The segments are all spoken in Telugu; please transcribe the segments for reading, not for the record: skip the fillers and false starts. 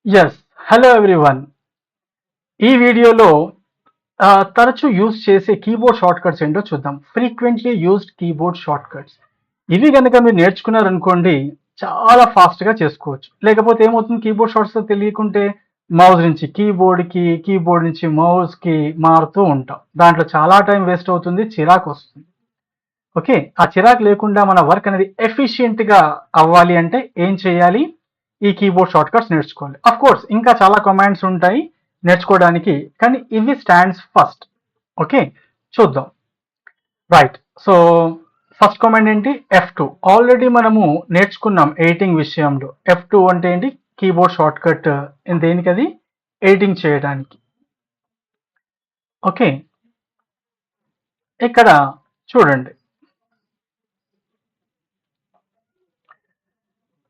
ఎస్. Hello everyone. ఈ వీడియోలో తరచూ యూజ్ చేసే కీబోర్డ్ షార్ట్ కట్స్ ఏంటో చూద్దాం. Frequently used keyboard short cuts. ఇవి కనుక మీరు నేర్చుకున్నారనుకోండి చాలా ఫాస్ట్గా చేసుకోవచ్చు. లేకపోతే ఏమవుతుంది, కీబోర్డ్ షార్ట్స్ తెలియకుంటే మౌస్ నుంచి కీబోర్డ్కి, కీబోర్డ్ నుంచి మౌస్కి మారుతూ ఉంటాం. దాంట్లో చాలా టైం వేస్ట్ అవుతుంది, చిరాకు వస్తుంది. ఓకే, ఆ చిరాకు లేకుండా మన వర్క్ అనేది ఎఫిషియెంట్గా అవ్వాలి అంటే ఏం చేయాలి? ఈ కీబోర్డ్ షార్ట్ కట్స్ నేర్చుకోవాలి. అఫ్ కోర్స్ ఇంకా చాలా కమాండ్స్ ఉంటాయి నేర్చుకోవడానికి, కానీ ఇవి స్టాండ్స్ ఫస్ట్. ఓకే, చూద్దాం. రైట్. సో ఫస్ట్ కమాండ్ ఏంటి? F2. ఆల్రెడీ మనము నేర్చుకున్నాం ఎడిటింగ్ విషయంలో. F2 అంటే ఏంటి? Keyboard short cut. దేనికి అది? ఎడిటింగ్ చేయడానికి. ఓకే, ఇక్కడ చూడండి,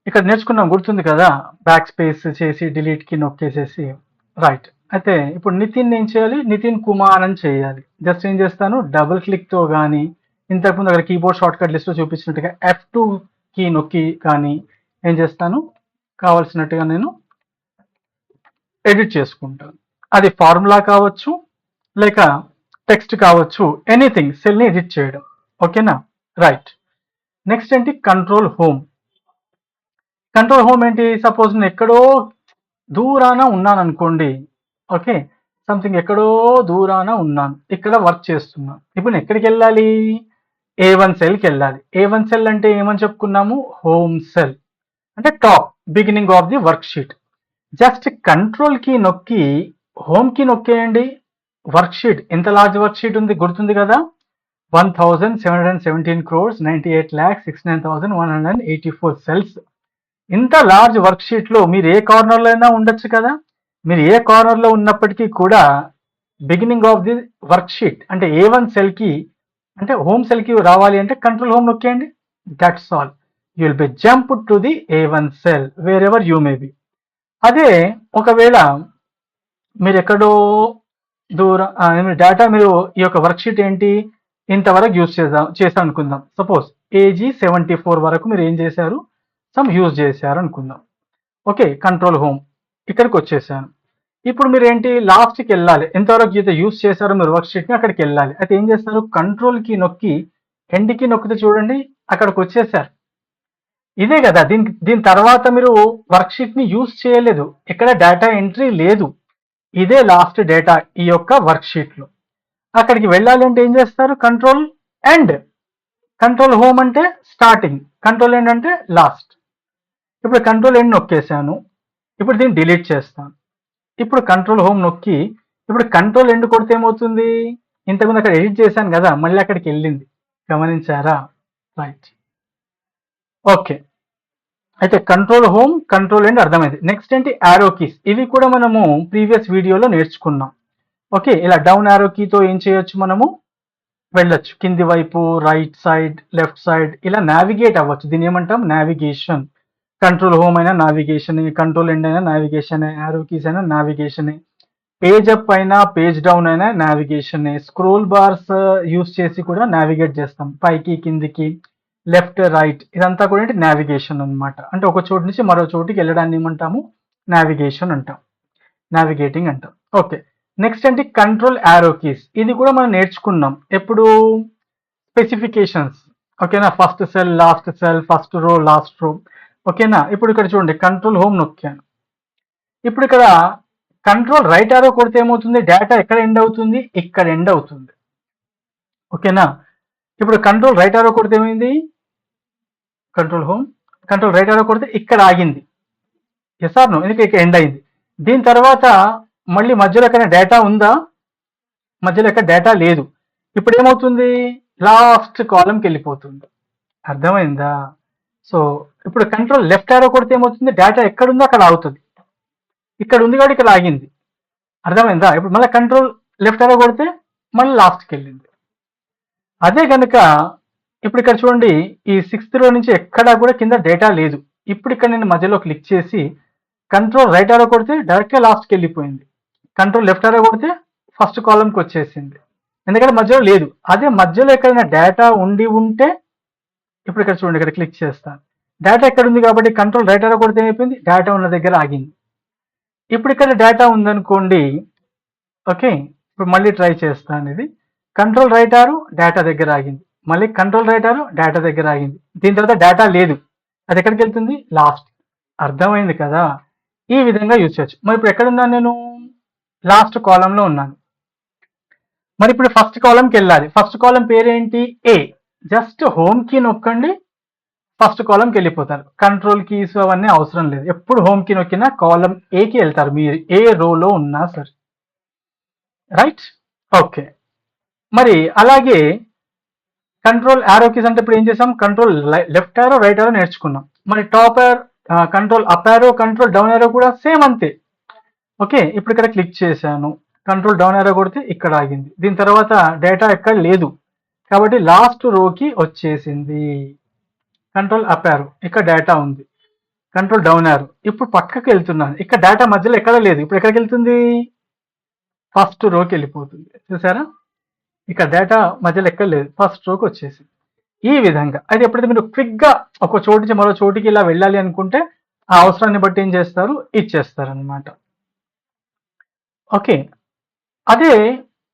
ఇక్కడ నేర్చుకున్నాం గుర్తుంది కదా, బ్యాక్ స్పేస్ చేసి డిలీట్ కి నొక్కేసేసి. రైట్. అయితే ఇప్పుడు నితిన్ ఏం చేయాలి? నితిన్ కుమార్ అని చేయాలి. జస్ట్ ఏం చేస్తాను, డబుల్ క్లిక్ తో కానీ, ఇంతకుముందు అక్కడ కీబోర్డ్ షార్ట్ కట్ లిస్ట్ లో చూపించినట్టుగా F2 కి నొక్కి కానీ ఏం చేస్తాను, కావాల్సినట్టుగా నేను ఎడిట్ చేసుకుంటాను. అది ఫార్ములా కావచ్చు, లేక టెక్స్ట్ కావచ్చు, ఎనీథింగ్, సెల్ ని ఎడిట్ చేయడం. ఓకేనా? రైట్. నెక్స్ట్ ఏంటి? Control home. కంట్రోల్ హోమ్ ఏంటి? సపోజ్ నేను ఎక్కడో దూరాన ఉన్నాను అనుకోండి. ఓకే, సంథింగ్ ఎక్కడో దూరాన ఉన్నాను, ఇక్కడ వర్క్ చేస్తున్నాను. ఇప్పుడు నేను ఎక్కడికి వెళ్ళాలి? A1 సెల్కి వెళ్ళాలి. A1 సెల్ అంటే ఏమని చెప్పుకున్నాము? Home cell. అంటే top, beginning of the worksheet. Just control కి నొక్కి హోమ్ కి నొక్కేయండి. వర్క్ షీట్, ఎంత లార్జ్ వర్క్ షీట్ ఉంది గుర్తుంది కదా? 1717 crores 98,69,184 cells. ఇంత లార్జ్ వర్క్ షీట్ లో మీరు ఏ కార్నర్ లో అయినా ఉండొచ్చు కదా. మీరు ఏ కార్నర్ లో ఉన్నప్పటికీ కూడా beginning of the work sheet అంటే A1 సెల్ కి, అంటే హోమ్ సెల్ కి రావాలి అంటే కంట్రోల్ హోమ్ నొక్కేయండి. That's all. You will be jump to the A1 cell wherever you may be. అదే ఒకవేళ మీరు ఎక్కడో దూరం డేటా, మీరు ఈ యొక్క వర్క్ షీట్ ఏంటి ఇంతవరకు యూజ్ చేసాం అనుకుందాం. సపోజ్ AG74 వరకు మీరు ఏం చేశారు? సమ్ యూజ్ చేశారు అనుకుందాం. ఓకే, కంట్రోల్ హోమ్, ఇక్కడికి వచ్చేసాను. ఇప్పుడు మీరు ఏంటి, లాస్ట్కి వెళ్ళాలి. ఎంతవరకు అయితే యూజ్ చేశారో మీరు వర్క్ షీట్ని, అక్కడికి వెళ్ళాలి. అయితే ఏం చేస్తారు? కంట్రోల్ కి నొక్కి ఎండ్కి నొక్కితే చూడండి అక్కడికి వచ్చేసారు. ఇదే కదా, దీని తర్వాత మీరు వర్క్ షీట్ ని యూజ్ చేయలేదు, ఇక్కడ డేటా ఎంట్రీ లేదు. ఇదే లాస్ట్ డేటా ఈ యొక్క వర్క్ షీట్ లో. అక్కడికి వెళ్ళాలి అంటే ఏం చేస్తారు? Control end. కంట్రోల్ హోమ్ అంటే స్టార్టింగ్, కంట్రోల్ ఎండ్ అంటే లాస్ట్. ఇప్పుడు కంట్రోల్ ఎండ్ నొక్కేసాను. ఇప్పుడు దీన్ని డిలీట్ చేస్తాను. ఇప్పుడు కంట్రోల్ హోమ్ నొక్కి ఇప్పుడు కంట్రోల్ ఎండ్ కొడితే ఏమవుతుంది? ఇంతకుముందు అక్కడ ఎడిట్ చేశాను కదా, మళ్ళీ అక్కడికి వెళ్ళింది. గమనించారా? రైట్. ఓకే, అయితే కంట్రోల్ హోమ్, కంట్రోల్ ఎండ్ అర్థమైంది. నెక్స్ట్ ఏంటి? Arrow keys. ఇవి కూడా మనము ప్రీవియస్ వీడియోలో నేర్చుకున్నాం. ఓకే, ఇలా డౌన్ యారో కీతో ఏం చేయొచ్చు? మనము వెళ్ళొచ్చు కింది వైపు, రైట్ సైడ్, లెఫ్ట్ సైడ్, ఇలా నావిగేట్ అవ్వచ్చు. దీన్ని ఏమంటాం? నావిగేషన్. కంట్రోల్ హోమ్ అయినా నావిగేషన్, కంట్రోల్ ఎండ్ అయినా నావిగేషన్, యారో కీస్ అయినా నావిగేషన్, పేజ్ అప్ అయినా పేజ్ డౌన్ అయినా నావిగేషన్, స్క్రోల్ బార్స్ యూస్ చేసి కూడా నావిగేట్ చేస్తాం, పైకి కిందికి, లెఫ్ట్ రైట్, ఇదంతా కూడా ఏంటి? నావిగేషన్ అనమాట. అంటే ఒక చోటు నుంచి మరో చోటుకి వెళ్ళడాన్ని ఏమంటాము? నావిగేషన్ అంటాం, నావిగేటింగ్ అంటాం. ఓకే, నెక్స్ట్ ఏంటి? Control arrow keys. ఇది కూడా మనం నేర్చుకున్నాం ఎప్పుడు? స్పెసిఫికేషన్స్. ఓకేనా? First cell, last cell, first row, last రో. ఓకేనా? ఇప్పుడు ఇక్కడ చూడండి, కంట్రోల్ హోమ్ నొక్కాను. ఇప్పుడు ఇక్కడ కంట్రోల్ రైట్ యారో కొడితే ఏమవుతుంది? డేటా ఎక్కడ ఎండ్ అవుతుంది? ఇక్కడ ఎండ్ అవుతుంది. ఓకేనా? ఇప్పుడు కంట్రోల్ రైట్ యారో కొడితే ఏమైంది? Control home, control right arrow కొడితే ఇక్కడ ఆగింది. Yes or no? ఎందుకంటే ఇక్కడ ఎండ్ అయింది. దీని తర్వాత మళ్ళీ మధ్యలో ఎక్కడ డేటా ఉందా? మధ్యలో ఎక్కడ డేటా లేదు. ఇప్పుడు ఏమవుతుంది? లాస్ట్ కాలంకి వెళ్ళిపోతుంది. అర్థమైందా? సో ఇప్పుడు కంట్రోల్ లెఫ్ట్ యారో కొడితే ఏమవుతుంది? డేటా ఎక్కడ ఉందో అక్కడ ఆగుతుంది. ఇక్కడ ఉంది కాబట్టి ఇక్కడ ఆగింది. అర్థమైందా? ఇప్పుడు మళ్ళీ కంట్రోల్ లెఫ్ట్ యారో కొడితే మళ్ళీ లాస్ట్కి వెళ్ళింది. అదే కనుక ఇప్పుడు ఇక్కడ చూడండి, ఈ 6th రో నుంచి ఎక్కడా కూడా కింద డేటా లేదు. ఇప్పుడు ఇక్కడ నేను మధ్యలో క్లిక్ చేసి కంట్రోల్ రైట్ యారో కొడితే డైరెక్ట్గా లాస్ట్కి వెళ్ళిపోయింది. కంట్రోల్ లెఫ్ట్ యారో కొడితే ఫస్ట్ కాలంకి వచ్చేసింది, ఎందుకంటే మధ్యలో లేదు. అదే మధ్యలో ఎక్కడైనా డేటా ఉండి ఉంటే, ఇప్పుడు ఇక్కడ చూడండి, ఇక్కడ క్లిక్ చేస్తాను, డేటా ఎక్కడ ఉంది కాబట్టి కంట్రోల్ రైట్ యారో కొడితే ఏమైపోయింది? డేటా ఉన్న దగ్గర ఆగింది. ఇప్పుడు ఇక్కడ డేటా ఉందనుకోండి. ఓకే, ఇప్పుడు మళ్ళీ ట్రై చేస్తాను. ఇది కంట్రోల్ రైట్ ఆరు డేటా దగ్గర ఆగింది, మళ్ళీ కంట్రోల్ రైట్ ఆరు డేటా దగ్గర ఆగింది, దీని తర్వాత డేటా లేదు, అది ఎక్కడికి వెళ్తుంది? లాస్ట్. అర్థమైంది కదా? ఈ విధంగా యూజ్ చేయొచ్చు. మరి ఇప్పుడు ఎక్కడున్నాను నేను? లాస్ట్ కాలంలో ఉన్నాను. మరి ఇప్పుడు ఫస్ట్ కాలంకి వెళ్ళాలి. ఫస్ట్ కాలం పేరేంటి? ఏ. జస్ట్ హోమ్ కీ నొక్కండి, ఫస్ట్ కాలంకి వెళ్ళిపోతారు. కంట్రోల్ కీస్ అవన్నీ అవసరం లేదు. ఎప్పుడు హోమ్ కీ నొక్కినా కాలం ఏకి వెళ్తారు, మీరు ఏ రోలో ఉన్నా సరే. రైట్? ఓకే. మరి అలాగే కంట్రోల్ యారో కీస్ అంటే ఇప్పుడు ఏం చేసాం? Control left arrow right arrow నేర్చుకున్నాం. మరి top arrow, control up arrow, control down arrow కూడా సేమ్ అంతే. ఓకే, ఇప్పుడు ఇక్కడ క్లిక్ చేశాను, కంట్రోల్ డౌన్ యారో కొడితే ఇక్కడ ఆగింది, దీని తర్వాత డేటా ఎక్కడ లేదు కాబట్టి లాస్ట్ రోకి వచ్చేసింది. కంట్రోల్ అప్ యారో, ఇక్కడ డేటా ఉంది, కంట్రోల్ డౌన్ యారో, ఇప్పుడు పక్కకి వెళ్తున్నాను, ఇక్కడ డేటా మధ్యలో ఎక్కడ లేదు, ఇప్పుడు ఎక్కడికి వెళ్తుంది? ఫస్ట్ రోకి వెళ్ళిపోతుంది. చూసారా? ఇక్కడ డేటా మధ్యలో ఎక్కడ లేదు, ఫస్ట్ రోకి వచ్చేసింది. ఈ విధంగా అయితే ఎప్పుడైతే మీరు క్విక్గా ఒక చోటు నుంచి మరో చోటికి ఇలా వెళ్ళాలి అనుకుంటే ఆ అవసరాన్ని బట్టి ఏం చేస్తారు? ఇచ్చేస్తారు అనమాట. ఓకే, అదే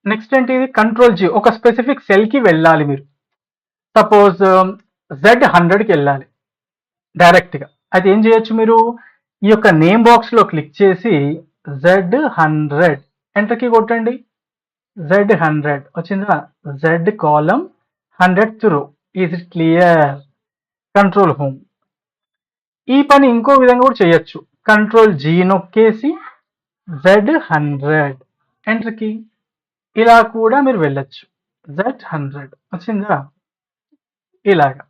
నెక్స్ట్ ఏంటి? కంట్రోల్ జీ, ఒక స్పెసిఫిక్ సెల్కి వెళ్ళాలి మీరు. సపోజ్ Z100కి వెళ్ళాలి డైరెక్ట్గా. అయితే ఏం చేయొచ్చు మీరు? ఈ యొక్క నేమ్ బాక్స్లో క్లిక్ చేసి Z100 ఎంటర్కి కొట్టండి. Z100 వచ్చిందా? Z కాలం 100th రో. Is it clear? Control home. ఈ పని ఇంకో విధంగా కూడా చేయొచ్చు. కంట్రోల్ జీ నొక్కేసి Z100 ఎంటర్కి, ఇలా కూడా మీరు వెళ్ళొచ్చు. Z100 వచ్చిందా? ఇలాగా.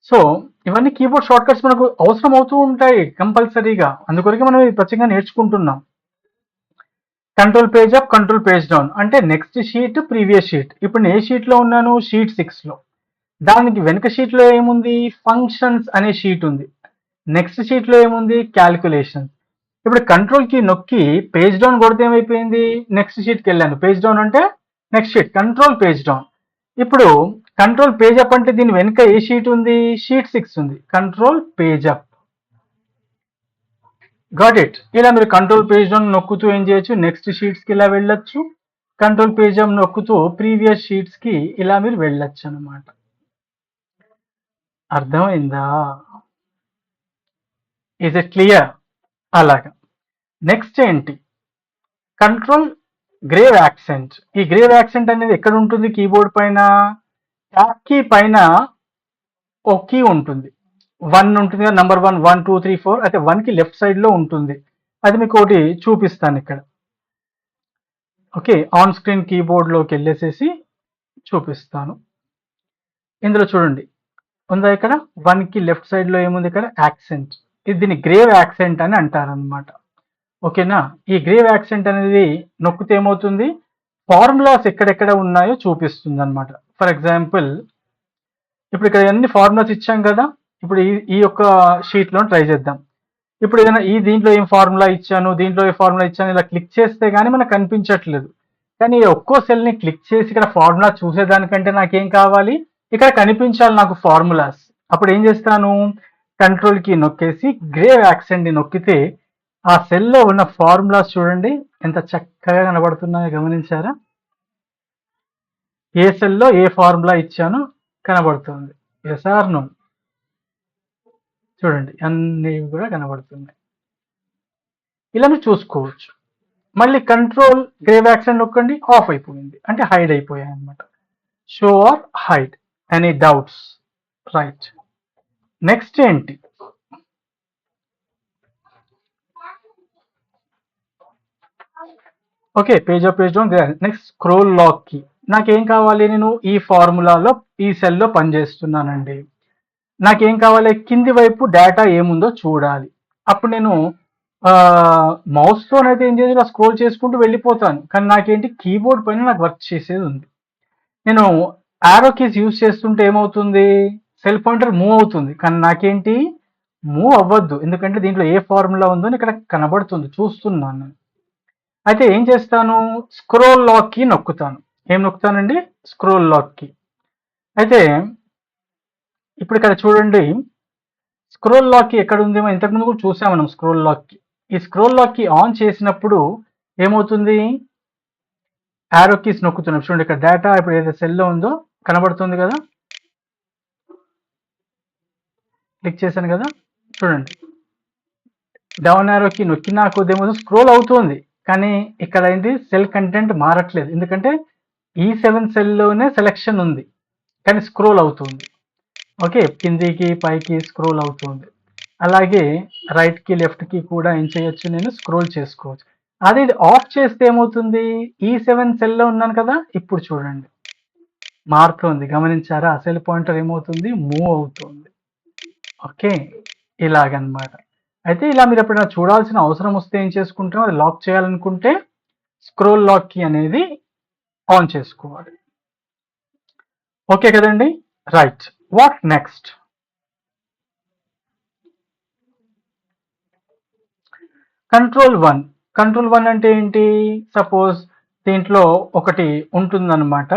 సో ఇవన్నీ కీబోర్డ్ షార్ట్ కట్స్ మనకు అవసరం అవుతూ ఉంటాయి కంపల్సరీగా, అందుకొరకే మనం ఇది ప్రత్యేకంగా నేర్చుకుంటున్నాం. Control page up, control page down అంటే నెక్స్ట్ షీట్, ప్రీవియస్ షీట్. ఇప్పుడు నేను ఏ షీట్లో ఉన్నాను? షీట్ 6లో. దానికి వెనుక షీట్లో ఏముంది? ఫంక్షన్స్ అనే షీట్ ఉంది. నెక్స్ట్ షీట్లో ఏముంది? క్యాల్కులేషన్స్. ఇప్పుడు కంట్రోల్ కీ నొక్కి పేజ్ డౌన్ కొడితే ఏమైపోయింది? నెక్స్ట్ షీట్కి వెళ్ళాను. పేజ్ డౌన్ అంటే next sheet, control page down. ఇప్పుడు కంట్రోల్ పేజ్ అప్ అంటే దీని వెనుక ఏ షీట్ ఉంది? షీట్ 6 ఉంది, control page up. Got it? ఇలా మీరు కంట్రోల్ పేజ్ డౌన్ నొక్కుతూ ఏం చేయొచ్చు? నెక్స్ట్ షీట్స్కి ఇలా వెళ్ళొచ్చు. కంట్రోల్ పేజ్ అప్ నొక్కుతూ ప్రీవియస్ షీట్స్కి ఇలా మీరు వెళ్ళొచ్చు అనమాట. అర్థమైందా? Is it clear? అలాగా. నెక్స్ట్ ఏంటి? Control grave accent. ఈ గ్రేవ్ యాక్సెంట్ అనేది ఎక్కడ ఉంటుంది? కీబోర్డ్ పైన ట్యాబ్ కీ పైన ఓ కీ ఉంటుంది, 1 ఉంటుంది కదా, నంబర్ 1, 1 2 3 4. అయితే 1కి లెఫ్ట్ సైడ్ లో ఉంటుంది. అది మీకు ఒకటి చూపిస్తాను ఇక్కడ. ఓకే, ఆన్ స్క్రీన్ కీబోర్డ్ లోకి వెళ్ళేసేసి చూపిస్తాను. ఇందులో చూడండి, ఉందా ఇక్కడ 1కి లెఫ్ట్ సైడ్ లో ఏముంది? ఇక్కడ యాక్సెంట్. ఇది దీన్ని గ్రేవ్ యాక్సెంట్ అని అంటారనమాట. ఓకేనా? ఈ గ్రేవ్ యాక్సెంట్ అనేది నొక్కితే ఏమవుతుంది? ఫార్ములాస్ ఎక్కడెక్కడ ఉన్నాయో చూపిస్తుంది అనమాట. ఫర్ ఎగ్జాంపుల్, ఇప్పుడు ఇక్కడ అన్ని ఫార్ములాస్ ఇచ్చాం కదా, ఇప్పుడు ఈ యొక్క షీట్లో ట్రై చేద్దాం. ఇప్పుడు ఏదైనా దీంట్లో ఏం ఫార్ములా ఇచ్చాను, దీంట్లో ఏ ఫార్ములా ఇచ్చాను, ఇలా క్లిక్ చేస్తే కానీ మనకు కనిపించట్లేదు. కానీ ఒక్కో సెల్ని క్లిక్ చేసి ఇక్కడ ఫార్ములా చూసేదానికంటే నాకేం కావాలి? ఇక్కడ కనిపించాలి నాకు ఫార్ములాస్. అప్పుడు ఏం చేస్తాను? కంట్రోల్ కీ నొక్కేసి గ్రేవ్ యాక్సెంట్ ని నొక్కితే ఆ సెల్లో ఉన్న ఫార్ములాస్ చూడండి ఎంత చక్కగా కనబడుతున్నాయో గమనించారా? ఏ సెల్లో ఏ ఫార్ములా ఇచ్చానో కనబడుతుంది. Yes or no? చూడండి అన్నీ కూడా కనబడుతున్నాయి. ఇలా మీరు చూసుకోవచ్చు. మళ్ళీ కంట్రోల్ గ్రేవ్ యాక్సెంట్ నొక్కండి, ఆఫ్ అయిపోయింది, అంటే హైడ్ అయిపోయాయి అనమాట. Show or hide, any doubts? Right. Next ఏంటి? Okay, page up, page down. Next scroll lock కి. నాకేం కావాలి? నేను ఈ ఫార్ములాలో ఈ సెల్లో పనిచేస్తున్నానండి. నాకేం కావాలి? కింది వైపు డేటా ఏముందో చూడాలి. అప్పుడు నేను మౌస్లోనైతే ఏం చేయాలి? ఇలా స్క్రోల్ చేసుకుంటూ వెళ్ళిపోతాను. కానీ నాకేంటి? కీబోర్డ్ పైన నాకు వర్క్ చేసేది ఉంది. నేను యారో కీస్ యూజ్ చేస్తుంటే ఏమవుతుంది? సెల్ పాయింటర్ మూవ్ అవుతుంది. కానీ నాకేంటి? మూవ్ అవ్వద్దు, ఎందుకంటే దీంట్లో ఏ ఫార్ములా ఉందో ఇక్కడ కనబడుతుంది, చూస్తున్నాను. అయితే ఏం చేస్తాను? స్క్రోల్ లాక్ కి నొక్కుతాను. ఏం నొక్కుతానండి? స్క్రోల్ లాక్ కి. అయితే ఇప్పుడు ఇక్కడ చూడండి, స్క్రోల్ లాక్ కి ఎక్కడ ఉందేమో ఇంతకుముందు కూడా చూసాం మనం. స్క్రోల్ లాక్ కి ఈ స్క్రోల్ లాక్ కి ఆన్ చేసినప్పుడు ఏమవుతుంది, యారో కీస్ నొక్కుతున్నాం చూడండి. ఇక్కడ డేటా ఇప్పుడు ఏదైతే సెల్లో ఉందో కనబడుతుంది కదా, క్లిక్ చేశాను కదా చూడండి. డౌన్ యారో కీ నొక్కినా కొద్ది ఏమో స్క్రోల్ అవుతుంది, కానీ ఇక్కడ ఏంటి సెల్ కంటెంట్ మారట్లేదు. ఎందుకంటే E7 సెల్లోనే సెలెక్షన్ ఉంది కానీ స్క్రోల్ అవుతుంది. ఓకే, కిందికి పైకి స్క్రోల్ అవుతుంది. అలాగే రైట్ కి లెఫ్ట్ కి కూడా ఏం చేయొచ్చు, నేను స్క్రోల్ చేసుకోవచ్చు. అదే ఆఫ్ చేస్తే ఏమవుతుంది, E7 సెల్లో ఉన్నాను కదా, ఇప్పుడు చూడండి మారుతుంది. గమనించారా, సెల్ పాయింటర్ ఏమవుతుంది, మూవ్ అవుతుంది. ఓకే, ఇలాగనమాట. అయితే ఇలా మీరు ఎప్పుడైనా చూడాల్సిన అవసరం వస్తే ఏం చేసుకుంటాం, అది లాక్ చేయాలనుకుంటే స్క్రోల్ లాక్ కీ అనేది ఆన్ చేసుకోవాలి. ఓకే కదండి, right. What next? Control one అంటే ఏంటి, సపోజ్ దీంట్లో ఒకటి ఉంటుందన్నమాట,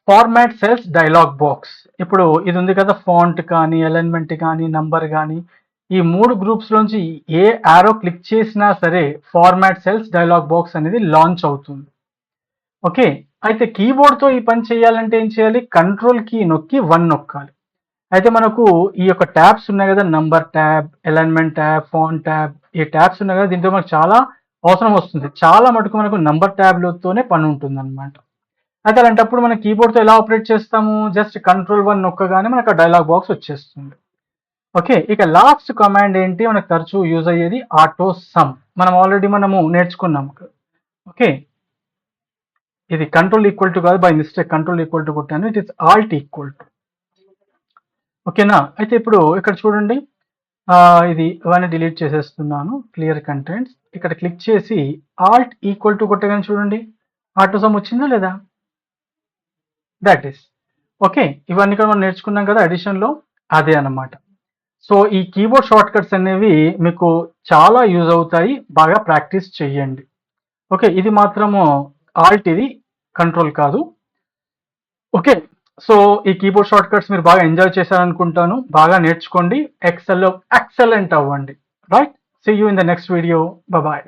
ఫార్మాట్ సెల్స్ డైలాగ్ బాక్స్. ఇప్పుడు ఇది ఉంది కదా, ఫాంట్ కానీ అలైన్మెంట్ కానీ నంబర్ కానీ, ఈ 3 గ్రూప్స్ లోంచి ఏ యారో క్లిక్ చేసినా సరే ఫార్మాట్ సెల్స్ డైలాగ్ బాక్స్ అనేది లాంచ్ అవుతుంది. ఓకే, అయితే కీబోర్డ్తో ఈ పని చేయాలంటే ఏం చేయాలి, కంట్రోల్ కీ నొక్కి 1 నొక్కాలి. అయితే మనకు ఈ యొక్క ట్యాబ్స్ ఉన్నాయి కదా, number tab, alignment tab, font tab, ఈ ట్యాబ్స్ ఉన్నాయి కదా, దీంట్లో మనకు చాలా అవసరం వస్తుంది. చాలా మటుకు మనకు నంబర్ ట్యాబ్లతోనే పని ఉంటుంది అనమాట. అయితే అలాంటప్పుడు మన కీబోర్డ్తో ఎలా ఆపరేట్ చేస్తాము, జస్ట్ కంట్రోల్ 1 నొక్కగానే మనకు ఆ డైలాగ్ బాక్స్ వచ్చేస్తుంది. ఓకే, ఇక లాస్ట్ కమాండ్ ఏంటి, మనకు తరచూ యూజ్ అయ్యేది ఆటో సమ్. మనము నేర్చుకున్నాం. ఓకే, ఇది కంట్రోల్ ఈక్వల్ టు కాదు, by mistake control equal to కొట్టాను, it is alt equal to. ఓకేనా, అయితే ఇప్పుడు ఇక్కడ చూడండి, ఇది ఇవన్నీ డిలీట్ చేసేస్తున్నాను, క్లియర్ కంటెంట్స్. ఇక్కడ క్లిక్ చేసి ఆల్ట్ ఈక్వల్ టు కొట్టగానే చూడండి ఆటో సమ్ వచ్చిందా లేదా, దాట్ ఈస్ ఓకే. ఇవన్నీ కూడా మనం నేర్చుకున్నాం కదా అడిషన్లో, అదే అన్నమాట. సో ఈ కీబోర్డ్ షార్ట్ కట్స్ అనేవి మీకు చాలా యూజ్ అవుతాయి, బాగా ప్రాక్టీస్ చేయండి. ఓకే, ఇది మాత్రము ఆల్ట్, ఇది కంట్రోల్ కాదు. ఓకే, సో ఈ కీబోర్డ్ షార్ట్ కట్స్ మీరు బాగా ఎంజాయ్ చేశారనుకుంటాను, బాగా నేర్చుకోండి, ఎక్సెల్లో ఎక్సలెంట్ అవ్వండి. Right, see you in the next video, bye.